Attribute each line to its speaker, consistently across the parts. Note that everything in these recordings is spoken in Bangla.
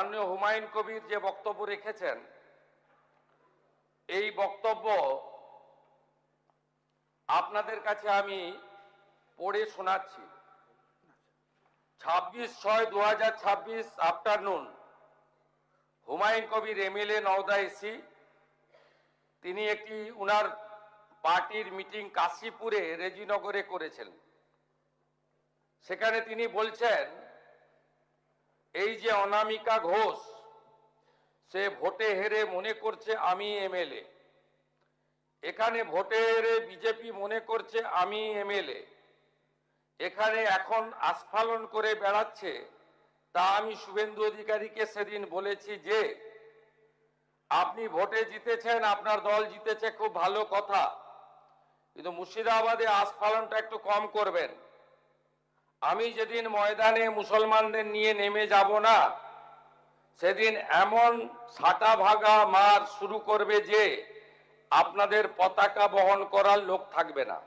Speaker 1: মাননীয় হুমায়ুন কবির যে বক্তব্য রেখেছেন, এই বক্তব্য আপনাদের কাছে আমি পড়ে শোনাচ্ছি। 26/6/2026 afternoon, Humayun Kabir MLA Nowda AC, তিনি একটি উনার পার্টির মিটিং কাশীপুরে রেজিনগরে করেছেন। সেখানে তিনি বলছেন, এই যে অনামিকা ঘোষ, সে ভোটে হেরে মনে করছে আমি এমএলএ, এখানে ভোটে হেরে বিজেপি মনে করছে আমি এমএলএ, এখানে এখন আস্ফালন করে বেড়াচ্ছে। তা আমি শুভেন্দু অধিকারীকে সেদিন বলেছি যে আপনি ভোটে জিতেছেন, আপনার দল জিতেছে, খুব ভালো কথা, কিন্তু মুর্শিদাবাদে আস্ফালনটা একটু কম করবেন। আমি যেদিন ময়দানে মুসলমানদের নিয়ে নেমে যাব না, সেদিন এমন সাটা ভাগা মার শুরু করবে যে আপনাদের পতাকা বহন করার লোক থাকবে না।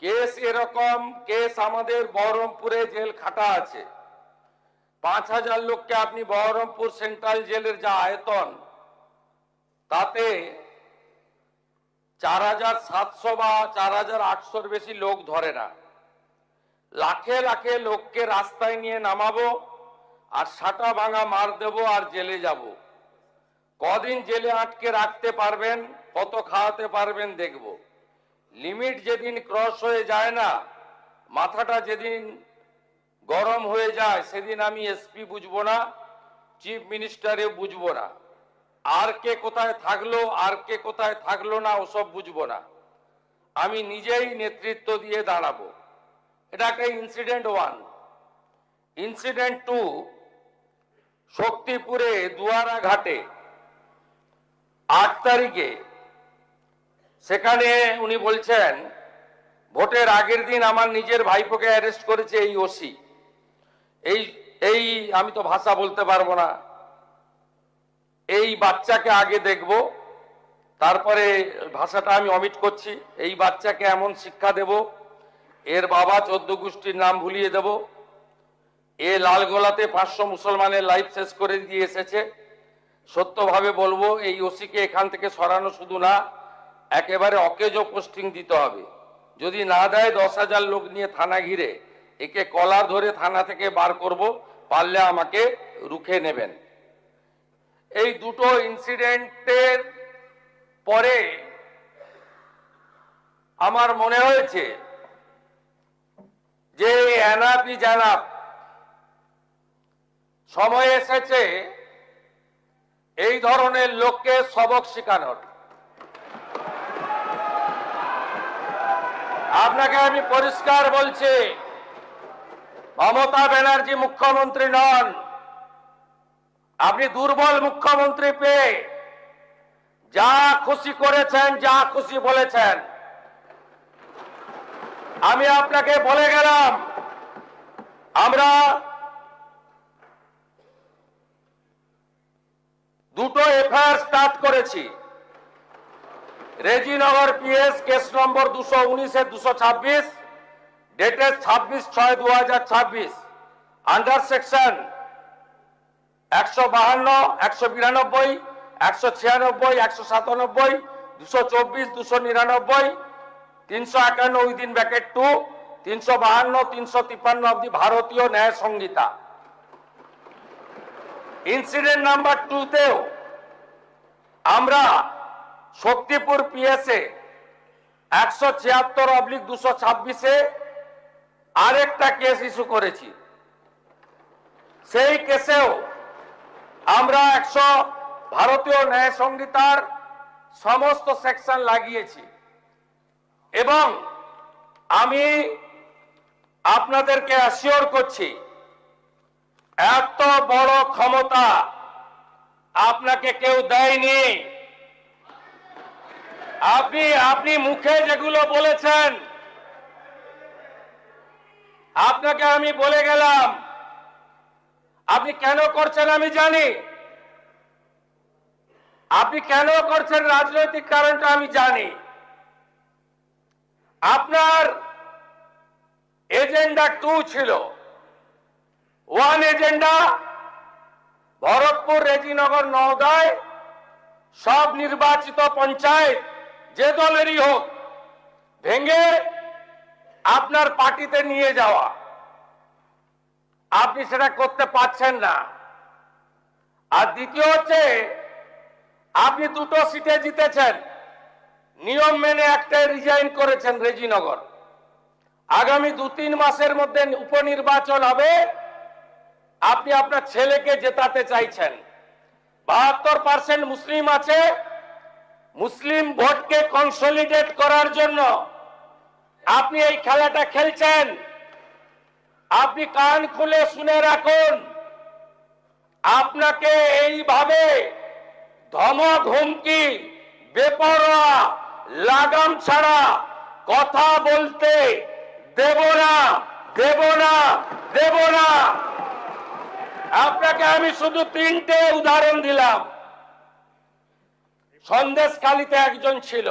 Speaker 1: কেস এরকম, কেস আমাদের বহরমপুরে জেল খাটা আছে। 5000 লোককে আপনি বহরমপুর সেন্ট্রাল জেলের যা আয়তন, তাতে 4700 বা 4800 বেশি লোক ধরে না। লাখে লাখে লোককে রাস্তায় নিয়ে নামাবো আর সাটা ভাঙা মার দেব আর জেলে যাব। কদিন জেলে আটকে রাখতে পারবেন, কত খাওয়াতে পারবেন দেখব। লিমিট যেদিন ক্রস হয়ে যায় না, মাথাটা যেদিন গরম হয়ে যায়, সেদিন আমি এসপি বুঝবো না, চিফ মিনিস্টারে বুঝবো না, আর কে কোথায় থাকলো আর কে কোথায় থাকলো না ওসব বুঝবো না। আমি নিজেই নেতৃত্ব দিয়ে দাঁড়াবো। এটা একটা ইনসিডেন্ট 1। ইনসিডেন্ট 2, শক্তিপুরে দুয়ারা ঘাটে 8 তারিখে, সেখানে উনি বলছেন ভোটের আগের দিন আমার নিজের ভাইপোকে অ্যারেস্ট করেছে এই ওসি। এই আমি তো ভাষা বলতে পারবো না। এই বাচ্চাকে আগে দেখব, তারপরে ভাষাটা আমি অমিট করছি। এই বাচ্চাকে এমন শিক্ষা দেব, এর বাবা 14 গোষ্ঠীর নাম ভুলিয়ে দেব। এ লালগোলাতে 500 মুসলমানের লাইফ শেষ করে দিয়ে এসেছে। সত্যভাবে বলবো, এই ওসিকে এখান থেকে সরানো শুধু না, একেবারে অকেজো পোস্টিং দিতে হবে। যদি না দেয় 10,000 লোক নিয়ে থানা ঘিরে একে কলার ধরে থানা থেকে বার করব, পারলে আমাকে রুখে নেবেন। এই দুটো ইনসিডেন্টের পরে আমার মনে হয়েছে যে এনাফি জানাব, সময় এসেছে এই ধরনের লোককে সবক শেখানোর। আপনাকে আমি পরিষ্কার বলছি, মমতা ব্যানার্জি মুখ্যমন্ত্রী নন। আপনি দুর্বল মুখ্যমন্ত্রী পেয়ে যা খুশি করেছেন, যা খুশি বলেছেন। আমি আপনাকে বলে গেলাম, আমরা দুটো এফআইআর স্টার্ট করেছি। Rejinagar PS case number 219/226, dated 26/6/2026, under section 152, 192, 196, 197, 224, 299, 351 within bracket 2, 352, 353 of the ভারতীয় ন্যায় সংহিতা। ইনসিডেন্ট নাম্বার 2তেও আমরা শক্তিপুর পিএসএ 176/226 আরেকটা কেস ইস্যু করেছি। সেই কেসেও আমরা ভারতীয় ন্যায় সংহিতার সমস্ত সেকশন লাগিয়েছি। এবং আমি আপনাদেরকে অ্যাসিওর করছি, এত বড় ক্ষমতা আপনাকে কেউ দেয়নি। আপনি মুখে যেগুলো বলেছেন, আপনাকে আমি বলে গেলাম, আপনি কেন করছেন আমি জানি। আপনি কেন করছেন রাজনৈতিক কারণটা আমি জানি। আপনার এজেন্ডা 2 ছিল। 1 এজেন্ডা খড়গপুর, রেজিনগর, নওদায় সব নির্বাচিত পঞ্চায়েত যে দলেরই হোক ভেঙে আপনার পার্টিতে নিয়ে যাওয়া, আপনি সেটা করতে পারছেন না। আর দ্বিতীয় হচ্ছে, আপনি দুটো সিটে জিতেছেন, নিয়ম মেনে একটাই রিজাইন করেছেন রেজিনগর। আগামী 2-3 মাসের মধ্যে উপনির্বাচন হবে, আপনি আপনার ছেলেকে জেতাতে চাইছেন। 72% মুসলিম আছে, মুসলিম ভোটকে কনসলিডেট করার জন্য আপনি এই খেলাটা খেলছেন। আপনি কান খুলে শুনে রাখুন, আপনাকে এইভাবে ধমক হুমকি বেপরোয়া লাগাম ছাড়া কথা বলতে দেব না, দেব না, দেব না। আপনাকে আমি শুধু 3টে উদাহরণ দিলাম। সন্দেশখালীতে একজন ছিল,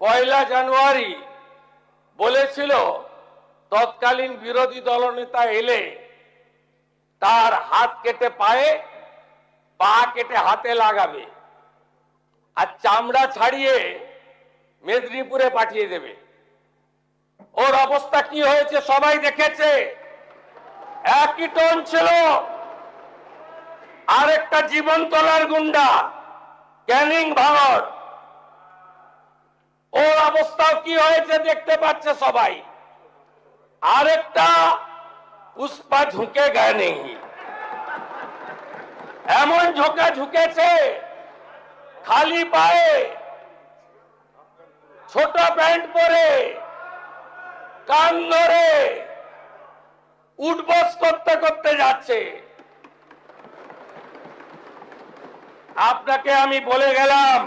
Speaker 1: পয়লা জানুয়ারি বলেছিল তৎকালীন বিরোধী দলনেতা এলে তার হাত কেটে পায়ে, পা কেটে হাতে লাগাবে আর চামড়া ছাড়িয়ে মেদিনীপুরে পাঠিয়ে দেবে। ওর অবস্থা কি হয়েছে সবাই দেখেছে। একই টোন ছিল। আরেকটা জীবনতলার গুন্ডা ক্যানিং ভাঙর, ওর অবস্থাও কি হয়েছে দেখতে পাচ্ছে সবাই। আরেকটা পুষ্পা ঝুঁকে গায়ে নেই, এমন ঝোঁকা ঝুঁকেছে খালি পায়ে, ছোট প্যান্ট পরে, কান ধরে উঠবস করতে করতে যাচ্ছে। আপনাকে আমি বলে গেলাম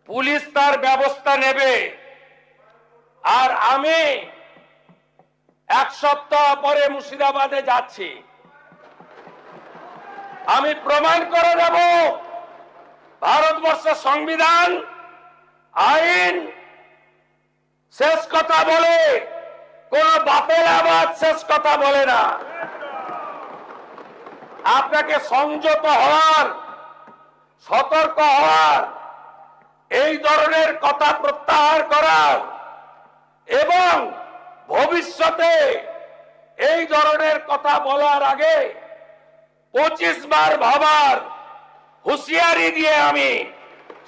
Speaker 1: পুলিশ তার ব্যবস্থা নেবে। আর আমি 1 সপ্তাহ পরে মুর্শিদাবাদে যাচ্ছি। আমি প্রমাণ করে দেব ভারতবর্ষের সংবিধান, আইন শেষ কথা বলে, কোন বাপের আবাদ শেষ কথা বলে না। আপনাকে সংযত হওয়ার, সতর্ক হওয়ার, এই ধরনের কথা প্রত্যাহার করার এবং ভবিষ্যতে এই ধরনের কথা বলার আগে 25 বার ভাবার হুঁশিয়ারি দিয়ে আমি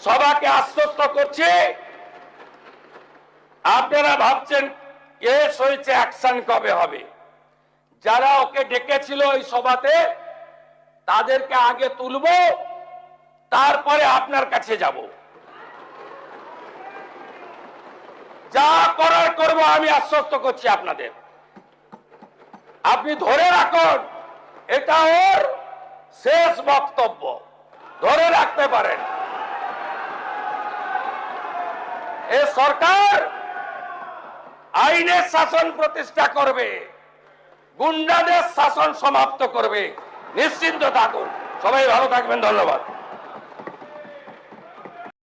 Speaker 1: সবাইকে আশ্বস্ত করছি। আপনারা ভাবছেন কেস হয়েছে, অ্যাকশন কবে হবে? যারা ওকে ডেকেছিল এই সভাতে তাদেরকে আগে তুলব, তারপরে আপনার কাছে যাব। যা করার করব, আমি আশ্বস্ত করছি আপনাদের। আপনি ধরে রাখুন, এটা ওর শেষ বক্তব্য, ধরে রাখতে পারেন। এ সরকার আইনের শাসন প্রতিষ্ঠা করবে, গুন্ডাদের শাসন সমাপ্ত করবে, নিশ্চিন্ত থাকুন। সবাই ভালো থাকবেন, ধন্যবাদ।